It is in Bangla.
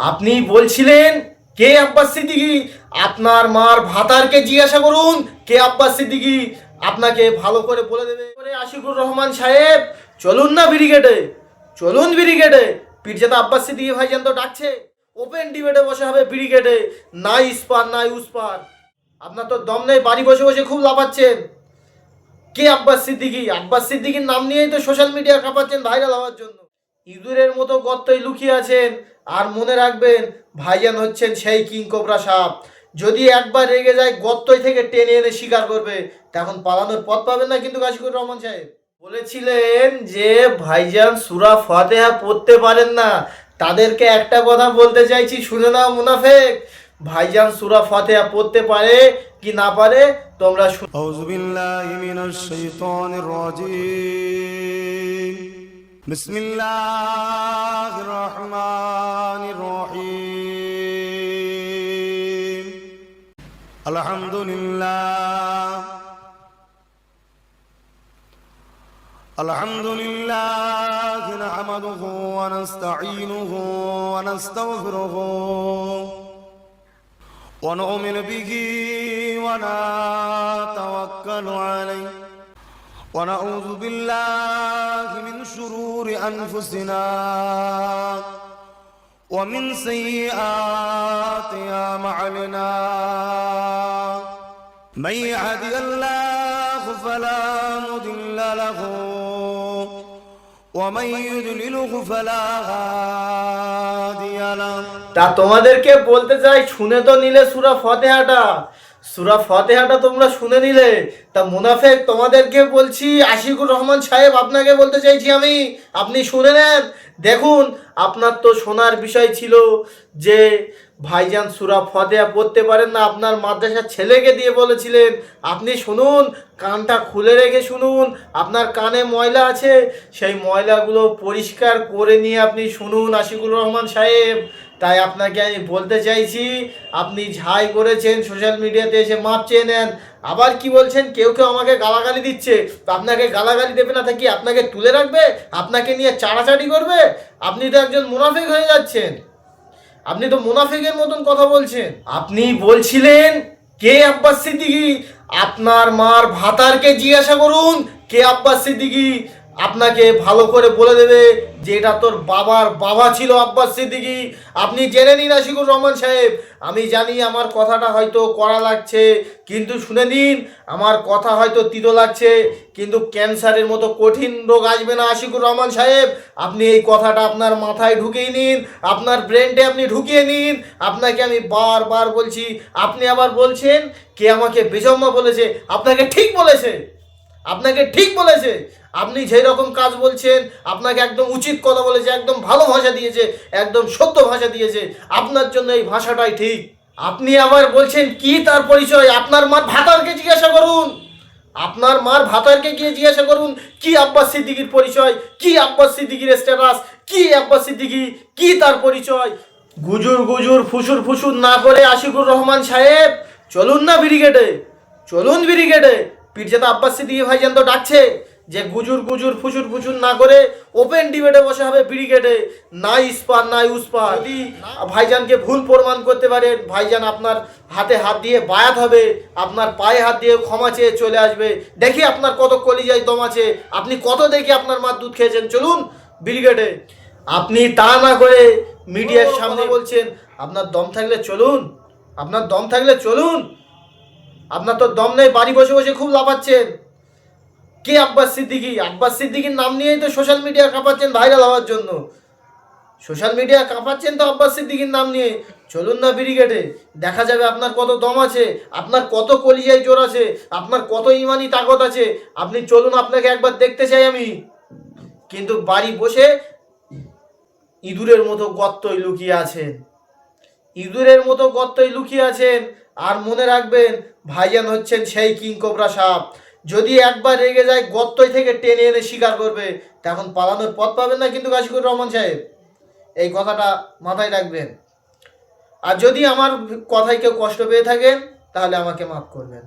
আপনি বলছিলেন কে আব্বাস সিদ্দিকী? আপনার মার ভাতারকে জিজ্ঞাসা করুন কে আব্বাস সিদ্দিকী, আপনাকে ভালো করে বলে দেবে। আশিকুর রহমান সাহেব চলুন না ব্রিগেডে, চলুন ব্রিগেডে। পীরজাদা আব্বাস সিদ্দিকী ভাইজান তো ডাকছে, ওপেন ডিবেটে বসে হবে ব্রিগেডে, নাই ইস্পার নাই উস্পার। আপনার তো দম নেই, বাড়ি বসে বসে খুব লাফাচ্ছেন। কে আব্বাস সিদ্দিকী? আব্বাস সিদ্দিকীর নাম নিয়েই তো সোশ্যাল মিডিয়া কাঁপাচ্ছেন ভাইরাল হওয়ার জন্য। ইঁদুরের মতো গর্তই লুকিয়ে আছেন। আর মনে রাখবেন, ভাইজান হচ্ছেন সেই কিং কোবরা সাপ। যদি একবার রেগে যায় গর্তই থেকে টেনে এনে শিকার করবে, তখন পালানোর পথ পাবেন না কিন্তু আশিকুর রহমান সাহেব। বলেছিলেন যে ভাইজান সূরা ফাতিহা পড়তে পারেন না, তাদেরকে একটা কথা বলতে চাইছি, শুনে নাও মুনাফেক। ভাইজান সূরা ফাতিহা পড়তে পারে কি না পারে তোমরা আউযু বিল্লাহি মিনাশ শাইতানির রাজীম। বিসমিল্লাহির রহমানির রহিম। আলহামদুলিল্লাহ নাহমাদুহু ওয়া নাস্তাঈনুহু ওয়া নাস্তাগফিরুহু ونؤمن به ونتوكل عليه ونعوذ بالله من شرور أنفسنا ومن سيئات أعمالنا من يهده الله فلا مضل له ومن يضلله فلا هادي له। তা তোমাদেরকে বলতে চাই, শুনে তো নিলে সূরা ফাতিহাটা তোমরা শুনে নিলে। তা মুনাফেক তোমাদেরকে বলছি, আশিকুর রহমান সাহেব আপনাকে বলতে চাইছি আমি, আপনি শুনে নেন। দেখুন, আপনার তো শোনার বিষয় ছিল যে ভাইজান সূরা ফাতিহা পড়তে পারেন না, আপনার মাদ্রাসার ছেলেকে দিয়ে বলেছিলেন। আপনি শুনুন, কানটা খুলে রেখে শুনুন। আপনার কানে ময়লা আছে, সেই ময়লাগুলো পরিষ্কার করে নিয়ে আপনি শুনুন আশিকুর রহমান সাহেব। তাই আপনাকে আমি বলতে চাইছি, আপনি ঝাই করেছেন, সোশ্যাল মিডিয়াতে এসে মাপ চেয়ে নেন। আবার কি বলছেন, কেউ কেউ আমাকে গালাগালি দিচ্ছে। তো আপনাকে গালাগালি দেবে না থাকি আপনাকে তুলে রাখবে, আপনাকে নিয়ে চাড়াচাড়ি করবে? আপনি তো একজন মুনাফিক হয়ে যাচ্ছেন, আপনি তো মুনাফিকের মতন কথা বলছেন। আপনি বলছিলেন কে আব্বাস সিদ্দিকী? আপনার মার ভাতারকে জিজ্ঞাসা করুন কে আব্বাস সিদ্দিকী, আপনাকে ভালো করে বলে দেবে যে এটা তোর বাবার বাবা ছিল আব্বাস সিদ্দিকী। আপনি জেনে নিন আশিকুর রহমান সাহেব। আমি জানি আমার কথাটা হয়তো কড়া লাগছে, কিন্তু শুনে নিন, আমার কথা হয়তো তিতো লাগছে, কিন্তু ক্যান্সারের মতো কঠিন রোগ আসবে না আশিকুর রহমান সাহেব। আপনি এই কথাটা আপনার মাথায় ঢুকিয়ে নিন, আপনার ব্রেনটে আপনি ঢুকিয়ে নিন। আপনাকে আমি বারবার বলছি, আপনি আবার বলছেন কে আমাকে বেজম্মা বলেছে। আপনাকে ঠিক বলেছে, আপনাকে ঠিক বলেছে। আপনি যেই রকম কাজ বলছেন, আপনাকে একদম উচিত কথা বলেছে, একদম ভালো ভাষা দিয়েছে, একদম সত্য ভাষা দিয়েছে। আপনার জন্য এই ভাষাটাই ঠিক। আপনি আবার বলছেন কি তার পরিচয়? আপনার মার ভাতারকে জিজ্ঞাসা করুন, আপনার মার ভাতারকে গিয়ে জিজ্ঞাসা করুন কি আব্বাস সিদ্দিকীর পরিচয়, কি আব্বাস সিদ্দিকীর স্ট্যাটাস, কি আব্বাস সিদ্দিকী, কি তার পরিচয়। গুজুর গুজুর ফুসুর ফুসুর না করে আশিকুর রহমান সাহেব চলুন না ব্রিগেডে, চলুন ব্রিগেডে। পীরজাদা আব্বাস সিদ্দিকী ভাইজান তো ডাকছে যে গুজুর গুজুর ফুসুর ফুসুর না করে ওপেন ডিবেটে বসে হবে ব্রিগেডে, নাই ইস্পার নাই উস্পার। যদি ভাইজানকে ভুল প্রমাণ করতে পারেন, ভাইজান আপনার হাতে হাত দিয়ে বায়াত হবে, আপনার পায়ে হাত দিয়ে ক্ষমা চেয়ে চলে আসবে। দেখি আপনার কত কলিজায় দম আছে, আপনি কত দেখি আপনার মার দুধ খেয়েছেন। চলুন ব্রিগেডে। আপনি তা না করে মিডিয়ার সামনে বলছেন আপনার দম থাকলে চলুন, আপনার দম থাকলে চলুন। আপনার তো দম নেই, বাড়ি বসে বসে খুব লাফাচ্ছেন। কে আব্বাস সিদ্দিকী? আব্বাস সিদ্দিকীর নাম নিয়েই তো সোশ্যাল মিডিয়া কাঁপাচ্ছেন ভাইরাল হওয়ার জন্য। সোশ্যাল মিডিয়া কাঁপাচ্ছেন তো আব্বাস সিদ্দিকীর নাম নিয়ে। চলুন না ব্রিগেডে, দেখা যাবে আপনার কত দম আছে, আপনার কত কলিজায় জোর আছে, আপনার কত ইমানি তাকত আছে। আপনি চলুন, আপনাকে একবার দেখতে চাই আমি। কিন্তু বাড়ি বসে ইঁদুরের মতো গর্তই লুকিয়ে আছেন, ইঁদুরের মতো গর্তই লুকিয়ে আছেন। আর মনে রাখবেন, ভাইজান হচ্ছেন সেই কিং কোবরা সাপ। যদি একবার রেগে যায় গর্তই থেকে টেনে এনে শিকার করবে, তখন পালানোর পথ পাবেন না কিন্তু আশিকুর রহমান সাহেব। এই কথাটা মাথায় রাখবেন। আর যদি আমার কথায় কেউ কষ্ট পেয়ে থাকেন, তাহলে আমাকে মাফ করবেন।